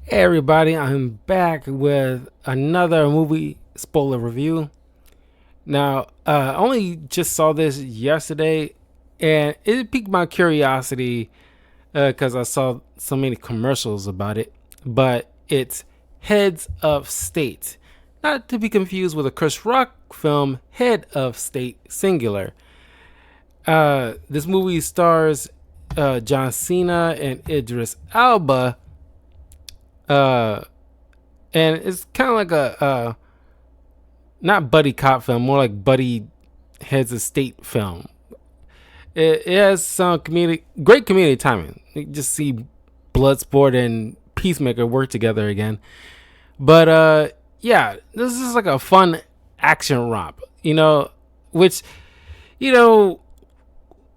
Hey everybody, I'm back with another movie spoiler review. Now, I only just saw this yesterday, and it piqued my curiosity because I saw so many commercials about it. But it's Heads of State, not to be confused with a Chris Rock film, Head of State singular. This movie stars John Cena and Idris Elba, uh, and it's kind of like a not buddy cop film, more like buddy heads of state film. It has some great community timing. You just see Bloodsport and Peacemaker work together again. But yeah, this is like a fun action romp, which you know,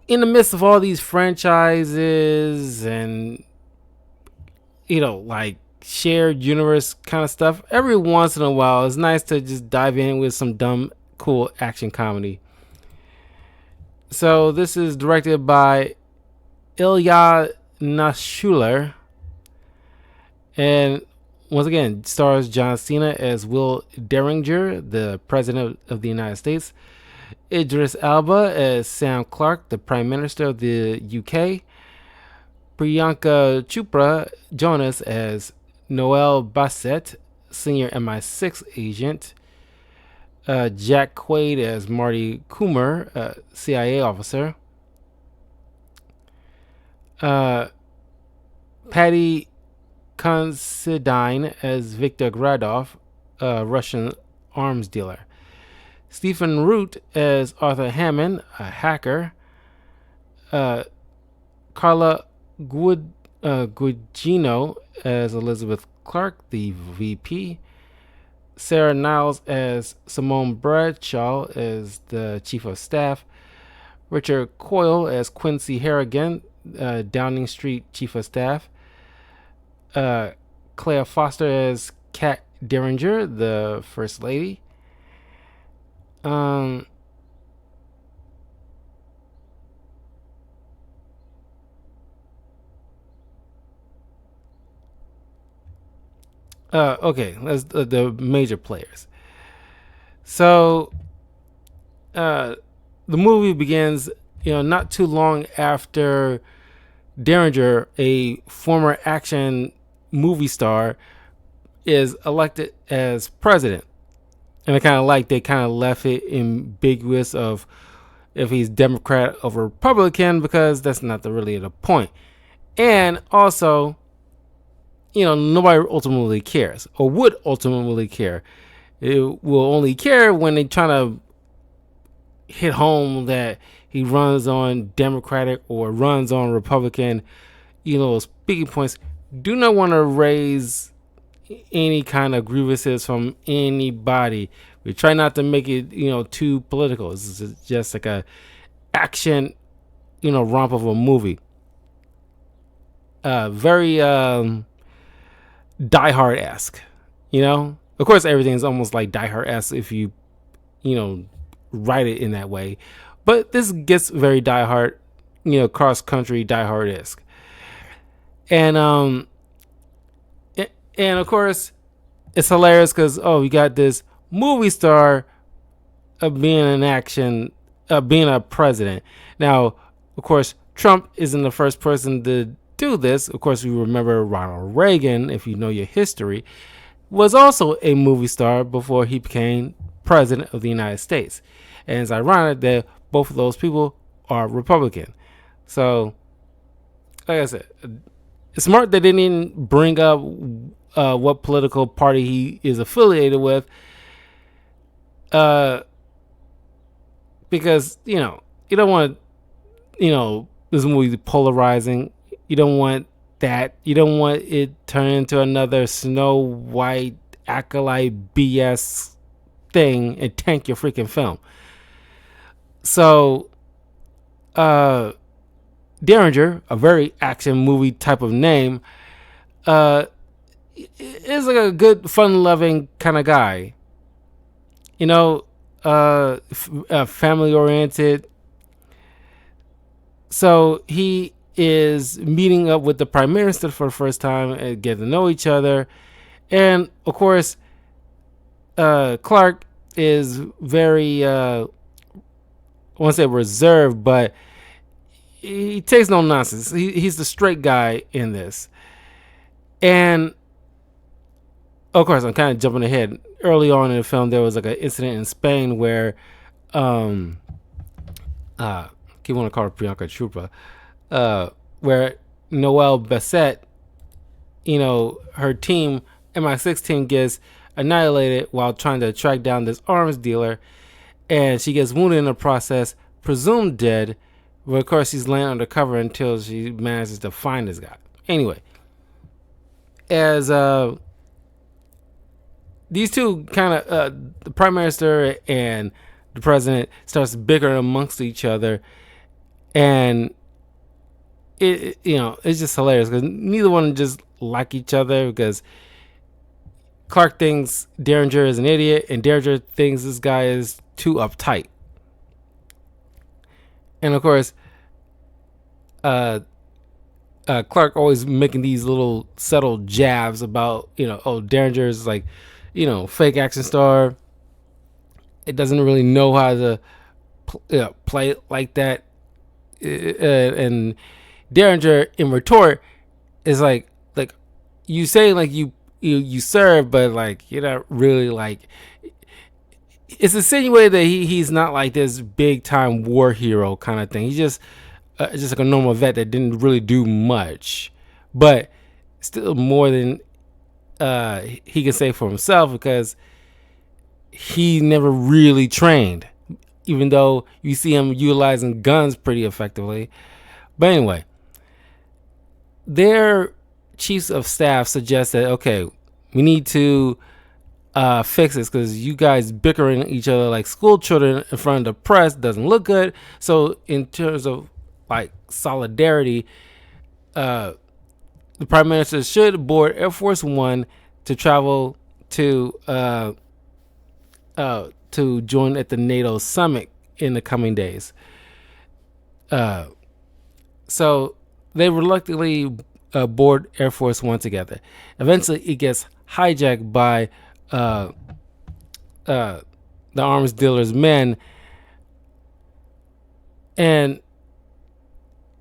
in the midst of all these franchises and like shared universe kind of stuff, every once in a while it's nice to just dive in with some dumb, cool action comedy. So this is directed by Ilya Nashuler, and once again stars John Cena as Will Derringer, the President of the United States, Idris Elba as Sam Clark, the Prime Minister of the UK, Priyanka Chopra Jonas as Noel Bassett, senior MI6 agent, Jack Quaid as Marty Coomer, CIA officer, Patty Considine as Viktor Gradov, a Russian arms dealer, Stephen Root as Arthur Hammond, a hacker, Carla Gugino as Elizabeth Clark, the VP, Sarah Niles as Simone Bradshaw as the Chief of Staff, Richard Coyle as Quincy Harrigan, Downing Street Chief of Staff, Claire Foster as Kat Derringer, the First Lady. Okay, that's the major players. So, the movie begins, not too long after Derringer, a former action movie star, is elected as president. And I kind of like they kind of left it ambiguous of if he's Democrat or Republican, because that's not really the point. And also, nobody ultimately cares or would ultimately care. It will only care when they try to hit home that he runs on Democratic or runs on Republican, speaking points. Do not want to raise any kind of grievances from anybody. We try not to make it, too political. This is just like a action, romp of a movie. Very Die Hard esque, Of course, everything's almost like Die Hard esque if you, write it in that way. But this gets very Die Hard, cross country Die Hard esque. And and of course, it's hilarious because you got this movie star being in action, being a president. Now, of course, Trump isn't the first person to do this. Of course, you remember Ronald Reagan, if you know your history, was also a movie star before he became president of the United States. And it's ironic that both of those people are Republican. So, like I said, it's smart they didn't bring up what political party he is affiliated with, because you don't want this movie polarizing. You don't want that. You don't want it turn into another Snow White acolyte BS thing and tank your freaking film. So, Derringer, a very action movie type of name, is like a good, fun-loving kind of guy. Family-oriented. So he is meeting up with the prime minister for the first time and get to know each other. And of course, Clark is very, I won't say reserved, but he takes no nonsense. He's the straight guy in this. And of course, I'm kind of jumping ahead. Early on in the film, there was like an incident in Spain where, keep want to call her Priyanka Chopra, where Noelle Bassett, her team, MI6 team, gets annihilated while trying to track down this arms dealer, and she gets wounded in the process, presumed dead. But of course, she's laying undercover until she manages to find this guy. Anyway, as these two kind of, the prime minister and the president starts bickering amongst each other, and it's just hilarious because neither one just like each other, because Clark thinks Derringer is an idiot and Derringer thinks this guy is too uptight. And of course, Clark always making these little subtle jabs about, Derringer is like, fake action star. It doesn't really know how to play it like that. And Derringer in retort is like you say like you serve, but like you're not really like. It's insinuated that he's not like this big time war hero kind of thing. He's just like a normal vet that didn't really do much, but still more than he can say for himself, because he never really trained, even though you see him utilizing guns pretty effectively. But anyway, their chiefs of staff suggest that, okay, we need to fix this because you guys bickering each other like school children in front of the press doesn't look good. So in terms of like solidarity, the prime minister should board Air Force One to travel to join at the NATO summit in the coming days. So they reluctantly board Air Force One together. Eventually, it gets hijacked by the arms dealer's men, and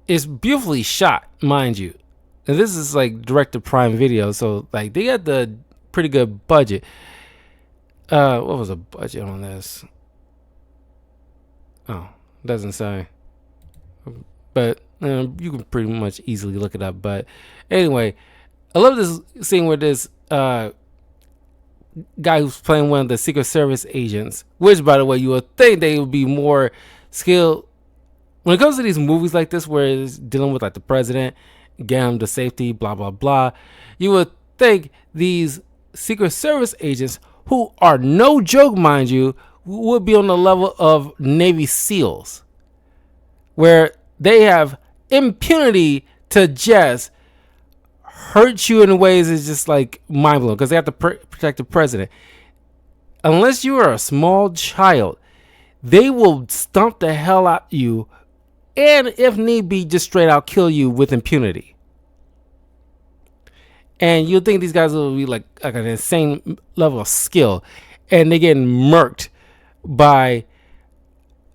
it's beautifully shot, mind you. And this is like direct to Prime Video, so like they got the pretty good budget. What was the budget on this? Oh, doesn't say. But you can pretty much easily look it up. But anyway, I love this scene where this guy who's playing one of the Secret Service agents, which, by the way, you would think they would be more skilled when it comes to these movies like this, where it's dealing with like the president, get him to safety, blah blah blah. You would think these Secret Service agents, who are no joke, mind you, would be on the level of Navy SEALs, where they have impunity to just hurt you in ways is just like mind blowing, because they have to protect the president. Unless you are a small child, they will stomp the hell out you, and if need be, just straight out kill you with impunity. And you'll think these guys will be like an insane level of skill, and they get murked by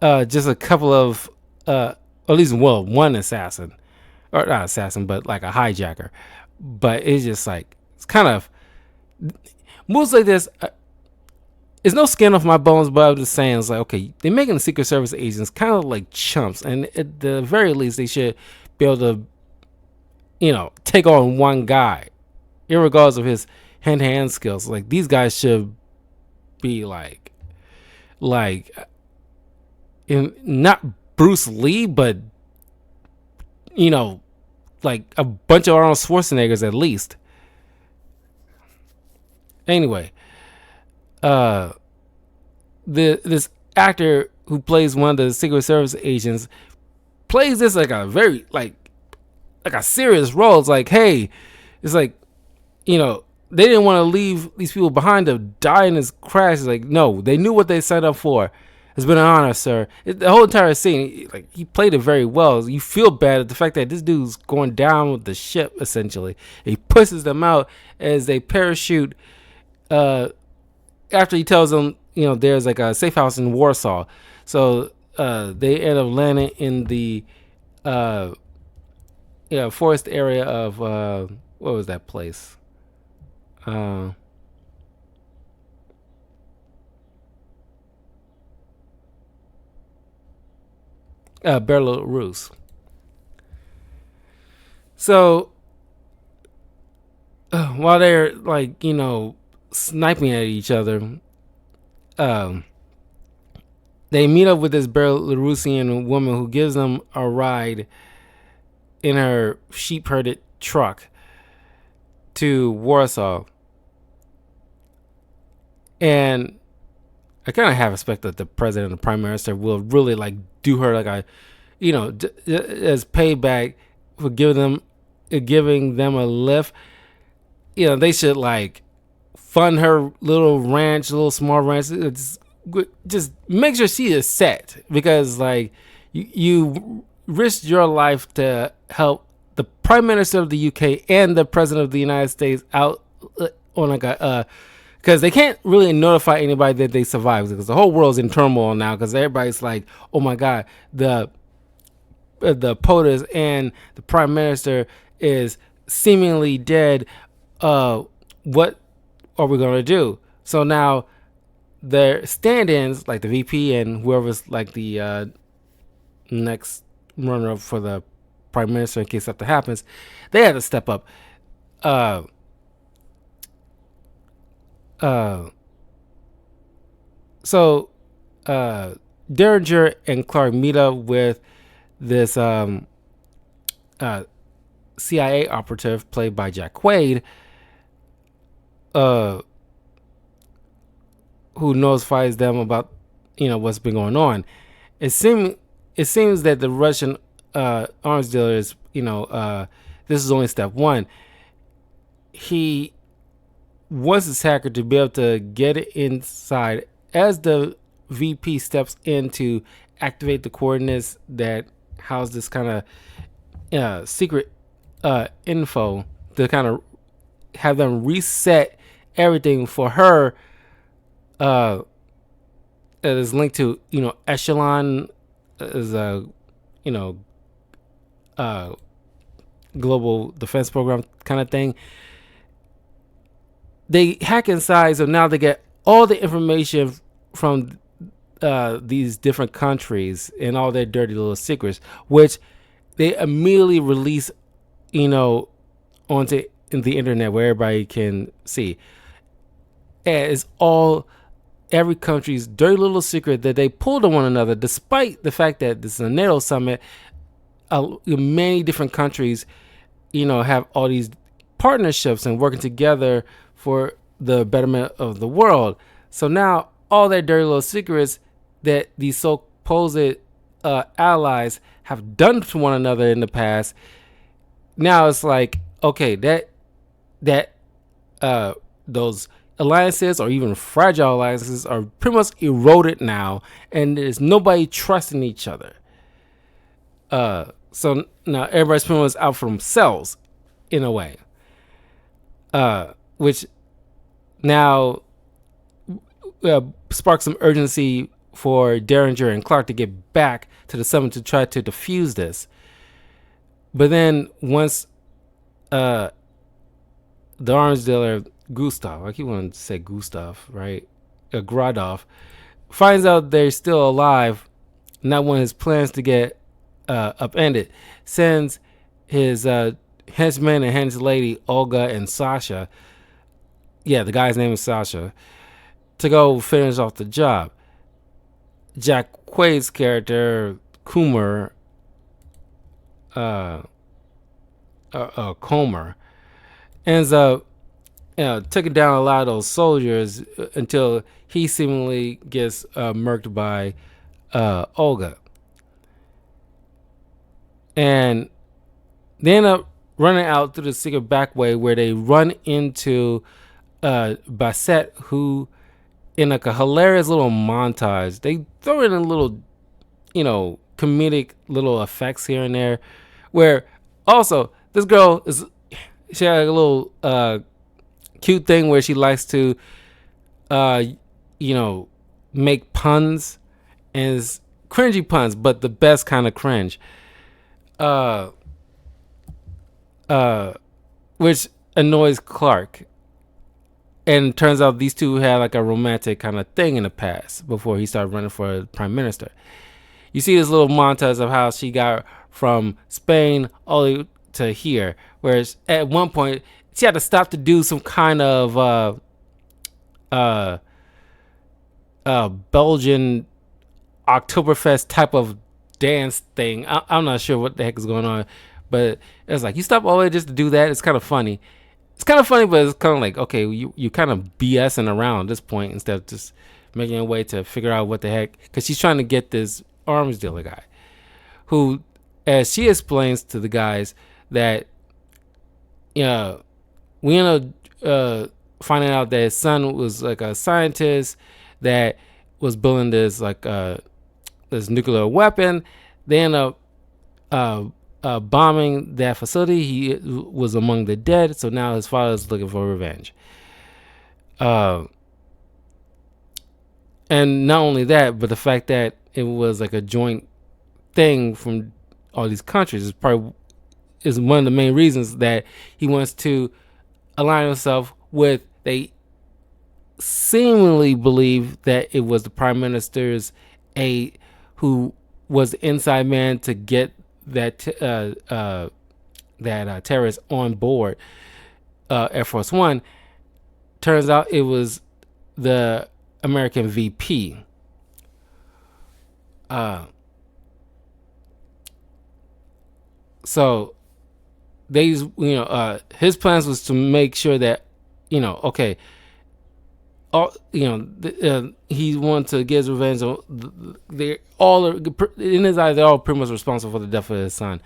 just a couple of at least one assassin, or not assassin, but like a hijacker. But it's just like, it's kind of moves like this. It's no skin off my bones, but I'm just saying, it's like, okay, they're making the Secret Service agents kind of like chumps, and at the very least, they should be able to, take on one guy, irregardless of his hand-to-hand skills. Like, these guys should be like, not Bruce Lee, but like a bunch of Arnold Schwarzeneggers at least. Anyway, this actor who plays one of the Secret Service agents plays this like a very like a serious role. It's like, hey, it's like, they didn't want to leave these people behind to die in this crash. It's like, no, they knew what they signed up for. It's been an honor, sir. The whole entire scene, like he played it very well. You feel bad at the fact that this dude's going down with the ship. Essentially, he pushes them out as they parachute. Uh, After he tells them, there's like a safe house in Warsaw, so they end up landing in the uh, forest area of what was that place? Uh, Belarus. So while they're like sniping at each other, um, they meet up with this Belarusian woman who gives them a ride in her sheep herded truck to Warsaw. And I kind of have expected that the president and the prime minister will really like do her like a, as payback for giving them a lift. They should like fund her little small ranch. Just make sure she is set, because like you risked your life to help the prime minister of the UK and the president of the United States out on like a because they can't really notify anybody that they survived, because the whole world's in turmoil now, because everybody's like, oh my god, the POTUS and the prime minister is seemingly dead. What are we gonna do? So now their stand-ins, like the VP and whoever's like the next runner-up for the prime minister in case something happens, they had to step up. Uh, so Derringer and Clark meet up with this CIA operative played by Jack Quaid, who notifies them about what's been going on. It seems that the Russian arms dealer is this is only step one. He wants his hacker to be able to get it inside as the VP steps in to activate the coordinates that house this kind of secret info, to kind of have them reset everything for her. That is linked to Echelon, is a global defense program kind of thing. They hack inside, so now they get all the information from these different countries and all their dirty little secrets, which they immediately release, onto the internet where everybody can see. And it's all every country's dirty little secret that they pull to one another, despite the fact that this is a NATO summit. Many different countries, have all these partnerships and working together for the betterment of the world. So now all their dirty little secrets that these supposed allies have done to one another in the past, now it's like, okay, that those alliances, or even fragile alliances, are pretty much eroded now, and there's nobody trusting each other. So now everybody's pretty much out for themselves in a way. Which now sparks some urgency for Derringer and Clark to get back to the summit to try to defuse this. But then once the arms dealer Gustav, I keep wanting to say Gustav, right? Gradov finds out they're still alive, not one of his plans to get upended, sends his henchman and hench lady Olga and Sasha, the guy's name is Sasha, to go finish off the job. Jack Quaid's character Comer ends up taking down a lot of those soldiers until he seemingly gets murked by Olga. And they end up running out through the secret back way, where they run into Bassett, who in like a hilarious little montage. They throw in a little, comedic little effects here and there, where also this girl is, she had a little cute thing where she likes to uh make puns, and it's cringy puns, but the best kind of cringe. Uh which annoys Clark. And turns out these two had like a romantic kind of thing in the past before he started running for prime minister. You see this little montage of how she got from Spain all the way to here, whereas at one point she had to stop to do some kind of Belgian Oktoberfest type of dance thing. I'm not sure what the heck is going on, but it's like you stop all the way just to do that. It's kind of funny. It's kind of funny, but it's kind of like, okay, you kind of BSing around at this point instead of just making a way to figure out what the heck, because she's trying to get this arms dealer guy who, as she explains to the guys, that we end up finding out that his son was like a scientist that was building this like this nuclear weapon. They end up bombing that facility. He was among the dead, so now his father is looking for revenge. And not only that, but the fact that it was like a joint thing from all these countries is one of the main reasons that he wants to align himself with. They seemingly believe that it was the prime minister's aide who was the inside man to get that terrorist on board Air Force One. Turns out it was the American VP. So they, his plans was to make sure that, okay, he wanted to get his revenge. They all are, in his eyes, they're all pretty much responsible for the death of his son.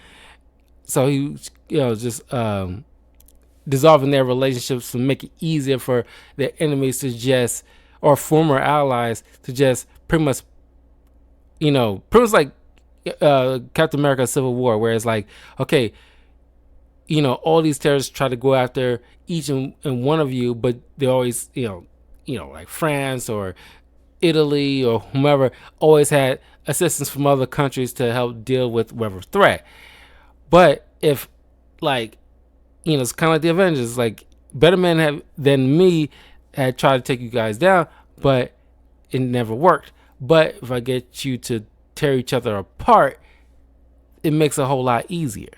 So he, just dissolving their relationships to make it easier for their enemies to just, or former allies to just pretty much like Captain America Civil War, where it's like, okay, all these terrorists try to go after each and one of you, but they always, like France or Italy or whomever always had assistance from other countries to help deal with whatever threat. But if, like, it's kind of like the Avengers, like, better men than me had tried to take you guys down, but it never worked. But if I get you to tear each other apart, it makes it a whole lot easier.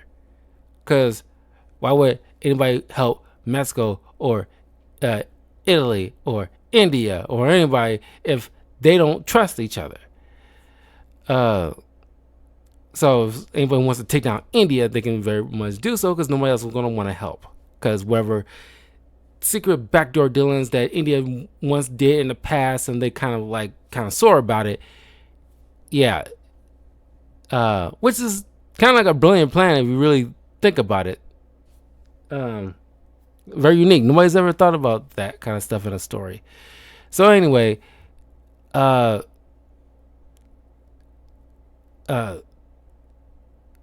Because why would anybody help Mexico or Italy or India or anybody if they don't trust each other? So if anybody wants to take down India, they can very much do so, because nobody else is going to want to help. Because whatever secret backdoor dealings that India once did in the past, and they kind of sore about it, yeah, which is kind of like a brilliant plan if you really think about it. Very unique. Nobody's ever thought about that kind of stuff in a story. So anyway,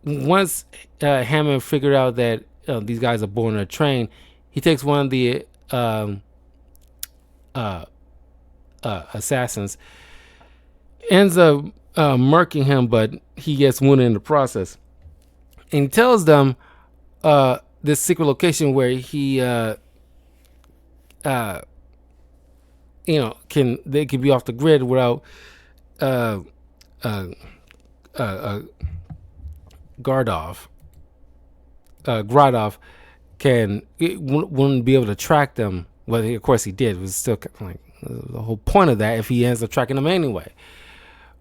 once Hammond figured out that these guys are boarding a train, he takes one of the assassins, ends up murking him, but he gets wounded in the process. And he tells them this secret location where he they could be off the grid without Gradov wouldn't be able to track them. Well, of course he did. It was still like the whole point of that if he ends up tracking them anyway.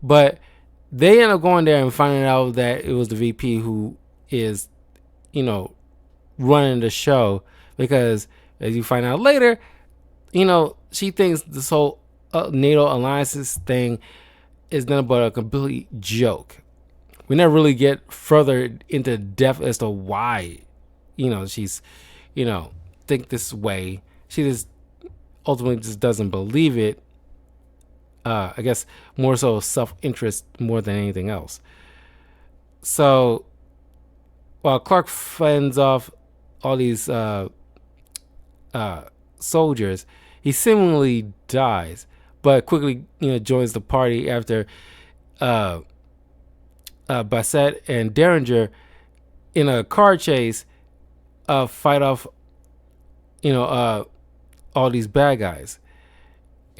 But they end up going there and finding out that it was the VP who is, running the show, because as you find out later, she thinks this whole NATO alliances thing is nothing but a complete joke. We never really get further into depth as to why, she's, think this way. She just ultimately just doesn't believe it. I guess more so self-interest more than anything else. So while Clark fends off all these soldiers, he seemingly dies, but quickly joins the party after Bassett and Derringer in a car chase fight off all these bad guys.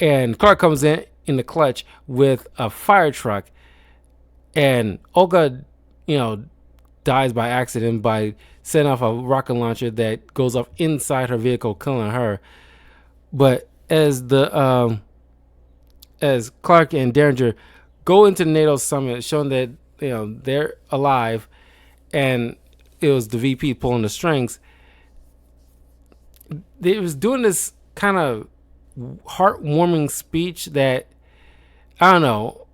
And Clark comes in the clutch with a fire truck, and Olga dies by accident by setting off a rocket launcher that goes off inside her vehicle, killing her. But as Clark and Derringer go into the NATO summit, showing that they're alive, and it was the VP pulling the strings, they was doing this kind of heartwarming speech that I don't know.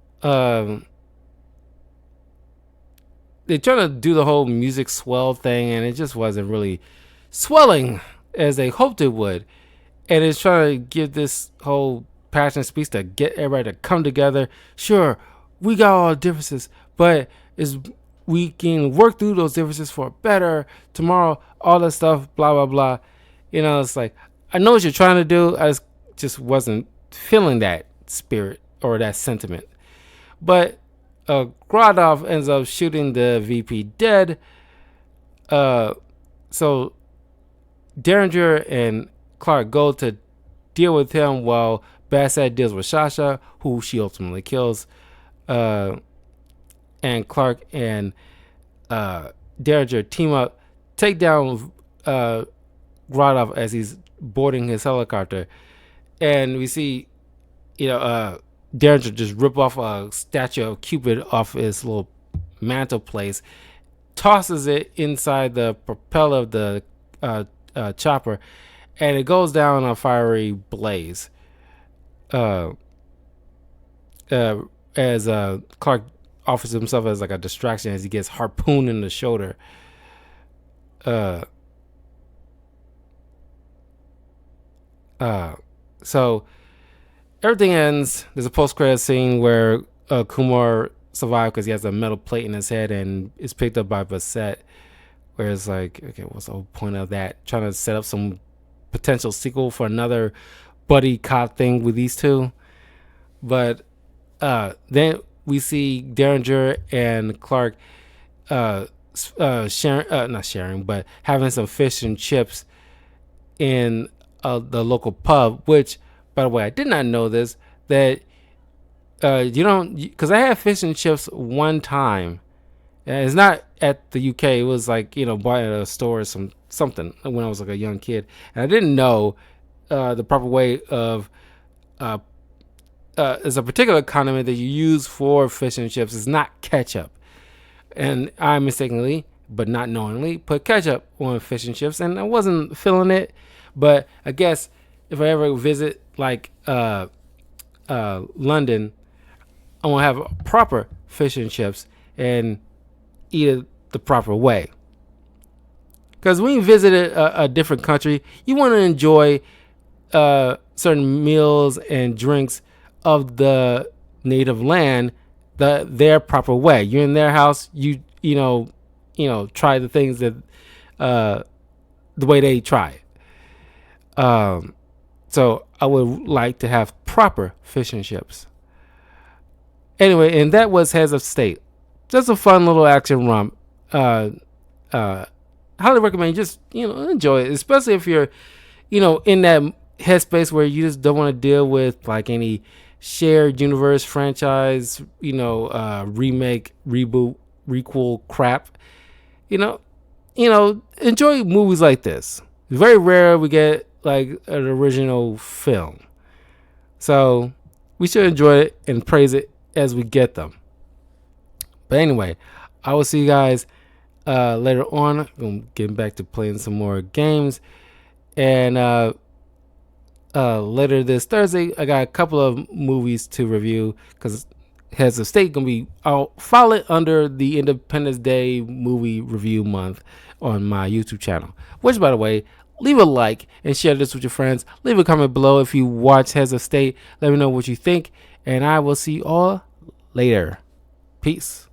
They're trying to do the whole music swell thing, and it just wasn't really swelling as they hoped it would. And it's trying to give this whole passionate speech to get everybody to come together. Sure, we got all differences, but we can work through those differences for better tomorrow. All that stuff, blah blah blah. It's like, I know what you're trying to do. I just wasn't feeling that spirit or that sentiment. But Gradov ends up shooting the VP dead. So Derringer and Clark go to deal with him while Bassett deals with Sasha, who she ultimately kills. And Clark and Derringer team up, take down Gradov as he's boarding his helicopter. And we see, Derringer just rip off a statue of Cupid off his little mantle place, tosses it inside the propeller of the chopper, and it goes down a fiery blaze. As Clark offers himself as like a distraction as he gets harpooned in the shoulder. So everything ends. There's a post-credit scene where Kumar survived because he has a metal plate in his head and is picked up by Bassett. Where it's like, okay, what's the whole point of that? Trying to set up some potential sequel for another buddy cop thing with these two. But then we see Derringer and Clark not sharing, but having some fish and chips in the local pub, which, by the way, I did not know this, that you don't, because I had fish and chips one time, and it's not at the UK, it was like, bought at a store or something when I was like a young kid, and I didn't know the proper way of there's a particular condiment that you use for fish and chips. It's not ketchup, and I mistakenly, but not knowingly, put ketchup on fish and chips, and I wasn't feeling it. But I guess if I ever visit like London, I want to have proper fish and chips and eat it the proper way. Because when you visit a different country, you want to enjoy certain meals and drinks of the native land their proper way. You're in their house, you try the things that the way they try it. So I would like to have proper fish and chips. Anyway, and that was Heads of State. Just a fun little action romp. Highly recommend. Just enjoy it, especially if you're in that headspace where you just don't want to deal with like any shared universe franchise, remake, reboot, requel crap. Enjoy movies like this. It's very rare we get like an original film, so we should enjoy it and praise it as we get them. But anyway, I will see you guys later on. I'm getting back to playing some more games, and later this Thursday I got a couple of movies to review because Heads of State gonna be, I'll file it under the Independence Day movie review month on my YouTube channel, which, by the way, leave a like and share this with your friends. Leave a comment below if you watch Heads of State. Let me know what you think. And I will see you all later. Peace.